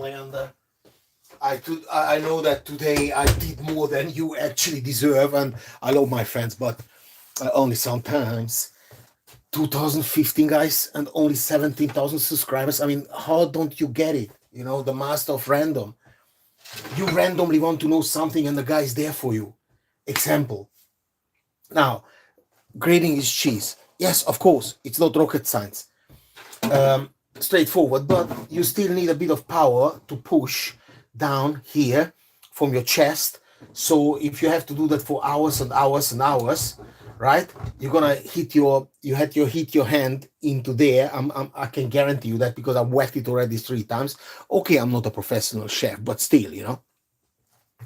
and I know that today I did more than you actually deserve, and I love my friends, but only sometimes. 2015 guys and only 17,000 subscribers. I mean, how don't you get it? You know, the master of random. You randomly want to know something, and the guy is there for you. Example. Now, grading is cheese. Yes, of course, it's not rocket science. Straightforward, but you still need a bit of power to push down here from your chest. So if you have to do that for hours and hours and hours, right, you're gonna hit your hand into there. I can guarantee you that, because I've whacked it already 3 times. Okay, I'm not a professional chef, but still,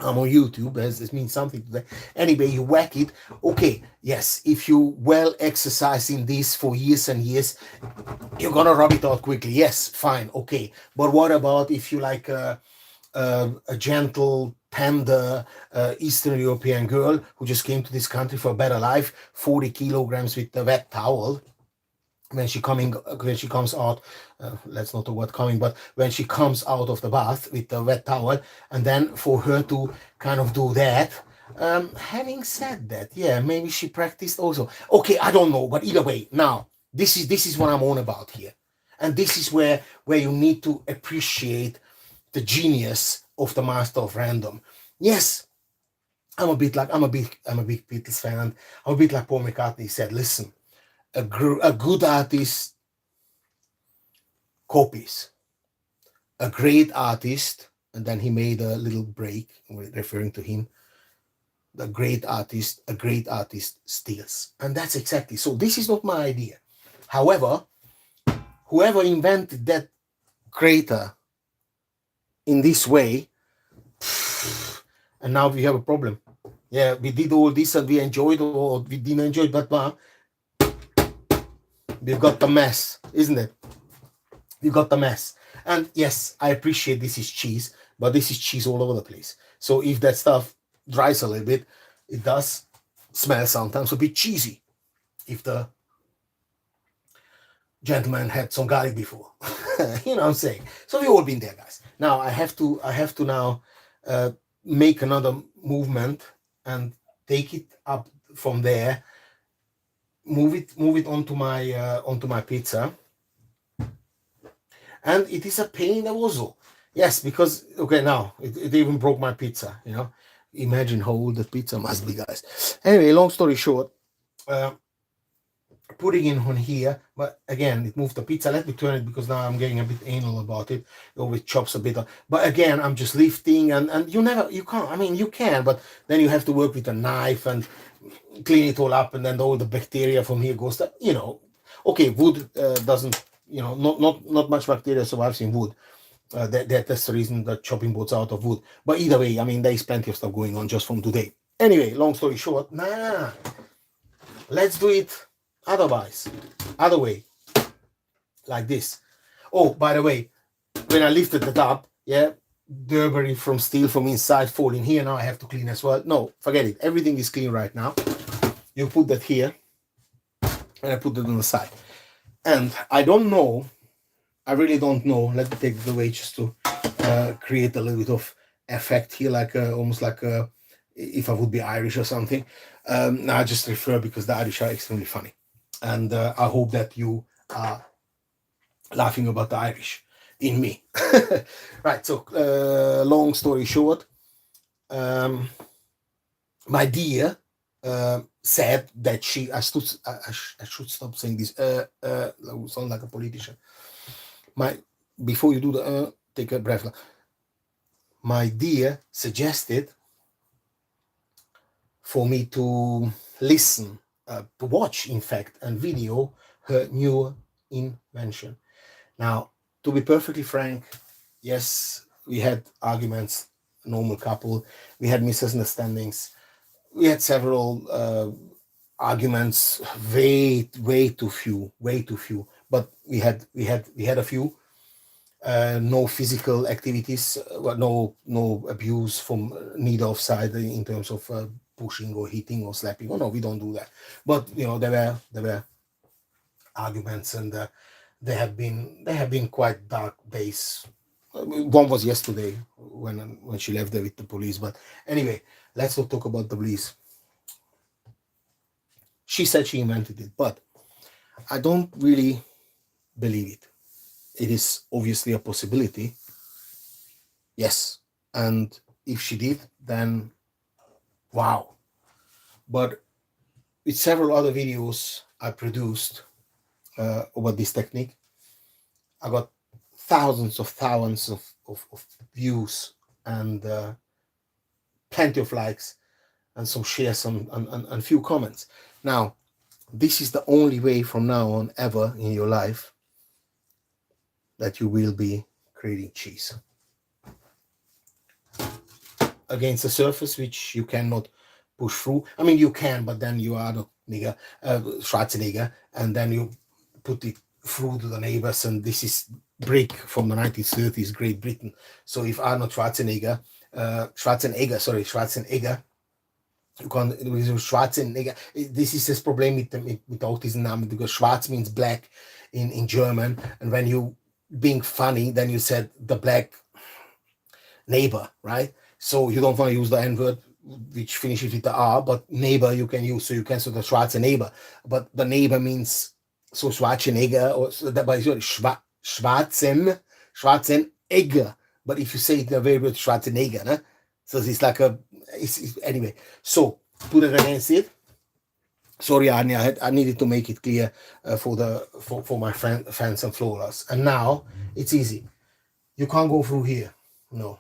I'm on YouTube, as this means something to that. Anyway, you whack it. Okay, yes, if you well exercise in this for years and years, you're gonna rub it out quickly. Yes, fine, okay. But what about if you like a gentle, tender Eastern European girl who just came to this country for a better life, 40 kilograms with a wet towel? When she comes out, let's not talk about coming, but when she comes out of the bath with the wet towel, and then for her to kind of do that, having said that, yeah, maybe she practiced also. Okay, I don't know, but either way, now this is what I'm on about here, and this is where you need to appreciate the genius of the master of random. Yes, I'm a big Beatles fan, and I'm a bit like Paul McCartney said. Listen, a good artist copies. A great artist, and then he made a little break referring to him. A great artist steals. And that's exactly so. This is not my idea. However, whoever invented that greater in this way, and now we have a problem. Yeah, we did all this and we enjoyed, or we didn't enjoy it, but we've got the mess, isn't it? You got the mess. And yes, I appreciate this is cheese, but this is cheese all over the place. So if that stuff dries a little bit, it does smell sometimes a bit cheesy. If the gentleman had some garlic before, you know what I'm saying. So we've all been there, guys. Now I have to now make another movement and take it up from there. Move it onto my pizza. And it is a pain in the muzzle. Yes, because, okay, now, it even broke my pizza, Imagine how old the pizza must be, guys. Anyway, long story short, putting it on here, but again, it moved the pizza. Let me turn it, because now I'm getting a bit anal about it. It always chops a bit. But again, I'm just lifting, and you can't, I mean, you can, but then you have to work with a knife and clean it all up, and then all the bacteria from here goes, okay, wood doesn't, not much bacteria survives in wood. That's the reason that chopping boards out of wood. But either way, I mean, there is plenty of stuff going on just from today. Anyway, long story short, let's do it other way, like this. Oh, by the way, when I lifted it up, yeah, debris from steel from inside falling here. Now I have to clean as well. No, forget it. Everything is clean right now. You put that here, and I put it on the side. And I don't know, I really don't know. Let me take it away just to create a little bit of effect here, like almost like if I would be Irish or something. I just refer because the Irish are extremely funny. And I hope that you are laughing about the Irish in me. Right, so long story short, my dear said that I should stop saying this. I sound like a politician. Before you do the take a breath. My dear suggested for me to listen, to watch, in fact, and video her new invention. Now, to be perfectly frank, yes, we had arguments, normal couple. We had misunderstandings. We had several arguments, way too few. But we had a few. No physical activities, no abuse from neither of side in terms of pushing or hitting or slapping. Oh no, we don't do that. But there were arguments, and they have been quite dark days One was yesterday when she left there with the police. But anyway, let's not talk about the police. She said she invented it, but I don't really believe it. It is obviously a possibility. Yes. And if she did, then wow. But with several other videos I produced about this technique, I got thousands of views and plenty of likes and some shares and few comments. Now, this is the only way from now on ever in your life that you will be creating cheese against a surface which you cannot push through. I mean, you can, but then you are not Schwarzenegger, and then you put it through to the neighbors, and this is brick from the 1930s, Great Britain. So if Arnold Schwarzenegger, you can't, Schwarzenegger, this is this problem with autism, because Schwarz means black in German, and when you being funny, then you said the black neighbor, right? So you don't want to use the N-word, which finishes with the R, but neighbor you can use, so you can say the Schwarzenegger, but the neighbor means so Schwarzenegger, or so that by Schwarzenegger, but if you say it in a very good Schwarzenegger, né? So it's like it's anyway. So put it against it. Sorry, Anya, I needed to make it clear for my fans and followers. And now it's easy. You can't go through here. No.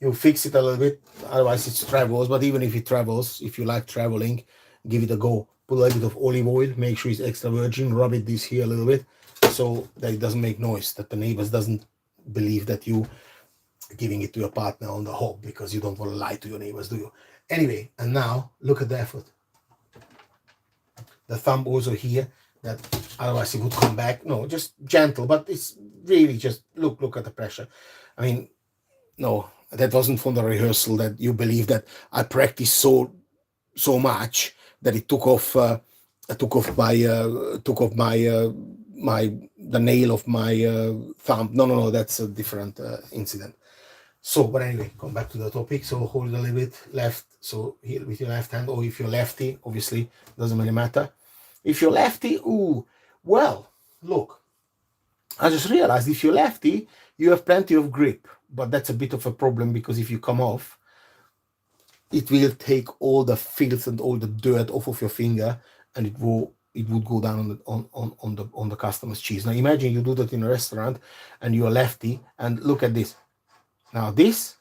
You fix it a little bit, otherwise it travels. But even if it travels, if you like traveling, give it a go. Put a little bit of olive oil, make sure it's extra virgin, rub it this here a little bit so that it doesn't make noise, that the neighbors doesn't believe that you giving it to your partner on the hob, because you don't want to lie to your neighbors, do you? Anyway, and now look at the effort. The thumb also here, that otherwise it would come back. No, just gentle, but it's really just look at the pressure. I mean, no, that wasn't from the rehearsal, that you believe that I practiced so much that it took off the nail of my thumb. No, that's a different incident. So, but anyway, come back to the topic. So hold a little bit left, so here with your left hand, or if you're lefty, obviously doesn't really matter. If you're lefty, well, look, I just realized if you're lefty, you have plenty of grip, but that's a bit of a problem, because if you come off, it will take all the filth and all the dirt off of your finger, and it would go down on the customer's cheese. Now imagine you do that in a restaurant and you're lefty, and look at this. Now this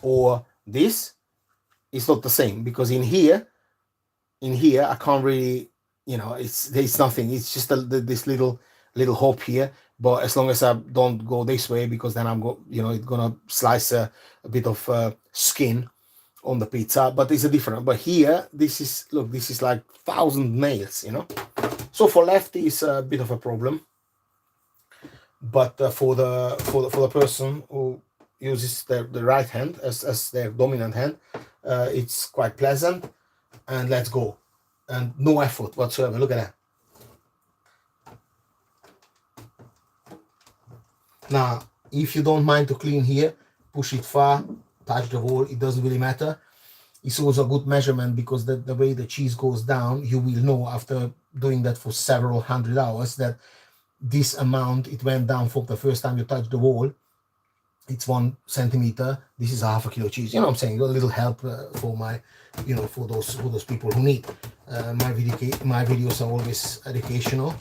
or this is not the same, because in here I can't really, there's nothing. It's just this little hop here. But as long as I don't go this way, because then it's gonna slice a bit of skin on the pizza. But it's a different. But here, this is like 1,000 nails, So for lefty, it's a bit of a problem. But for the person who uses the right hand as their dominant hand, it's quite pleasant. And let's go. And no effort whatsoever. Look at that. Now, if you don't mind to clean here, push it far, touch the wall, it doesn't really matter. It's also a good measurement, because the way the cheese goes down, you will know after doing that for several hundred hours that this amount, it went down from the first time you touch the wall. It's 1 centimeter. This is half a kilo cheese. You know what I'm saying? A little help for my, for those people who need. My videos are always educational.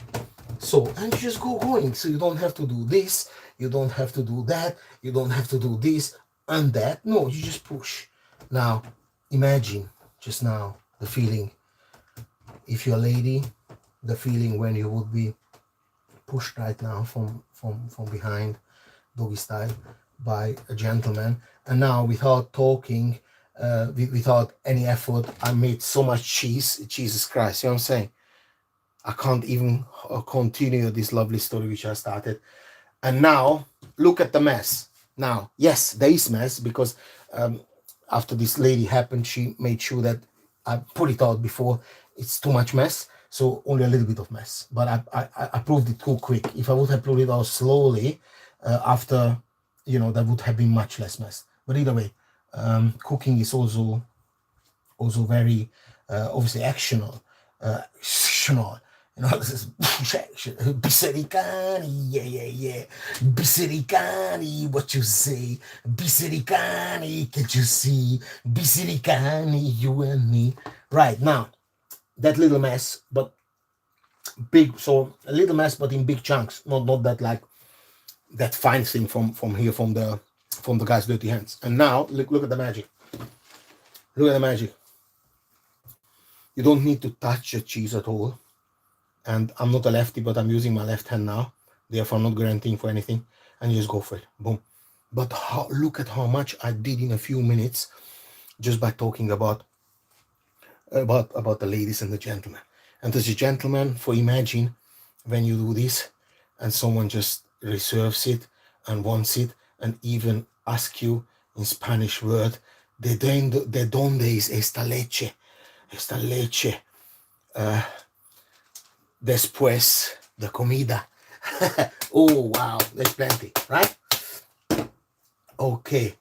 So, and you just go going. So you don't have to do this. You don't have to do that. You don't have to do this and that. No, you just push. Now, imagine just now the feeling. If you're a lady, the feeling when you would be pushed right now from behind, doggy style, by a gentleman. And now, without talking, without any effort, I made so much cheese. Jesus Christ, you know what I'm saying? I can't even continue this lovely story which I started. And now, look at the mess. Now, yes, there is mess, because after this lady happened, she made sure that I put it out before it's too much mess. So only a little bit of mess. But I proved it too quick. If I would have put it out slowly, after you know, there would have been much less mess. But either way, cooking is also very obviously actional. Actional. You know, this is Bissericani, yeah. Bissericani, what you say? Bissericani, can't you see? Bissericani, you and me. Right now, that little mess, but big. So a little mess, but in big chunks. Not that like that fine thing from here from the guy's dirty hands. And now look at the magic. Look at the magic. You don't need to touch the cheese at all. And I'm not a lefty, but I'm using my left hand now. Therefore, I'm not guaranteeing for anything. And you just go for it. Boom. But look at how much I did in a few minutes just by talking about the ladies and the gentlemen. And as a gentleman, for imagine when you do this and someone just reserves it and wants it and even ask you in Spanish word, de donde es esta leche? Esta leche. Después de comida. Oh, wow, there's plenty, right? Okay.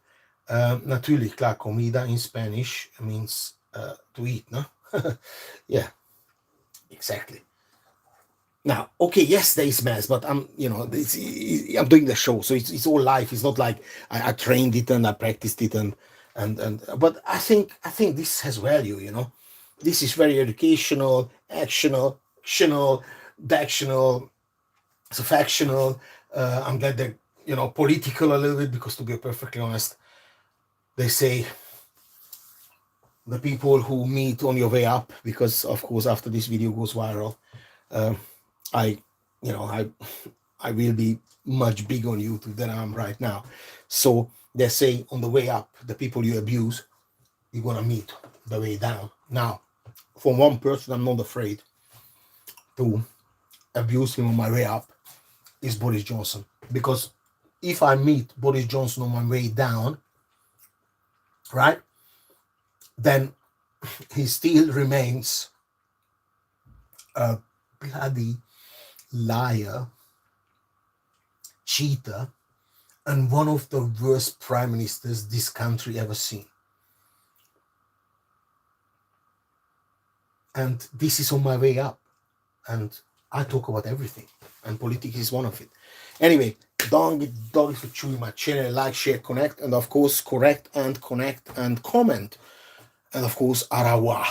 Natürlich, klar, comida in Spanish means to eat, no? Yeah, exactly. Now, okay, yes, there is mess, but I'm doing the show, so it's all live. It's not like I trained it and I practiced it and but I think this has value, you know. This is very educational, actional, dactional, factional. I'm glad that, you know, political a little bit, because to be perfectly honest, they say the people who meet on your way up, because of course after this video goes viral, I will be much bigger on YouTube than I am right now. So they say on the way up, the people you abuse, you're gonna meet the way down. Now, from one person I'm not afraid to abuse him on my way up is Boris Johnson. Because if I meet Boris Johnson on my way down, right, then he still remains a bloody liar, cheater, and one of the worst prime ministers this country ever seen. And this is on my way up. And I talk about everything. And politics is one of it. Anyway, don't get doggy for chewing my channel. Like, share, connect. And of course, correct and connect and comment. And of course, Arawa.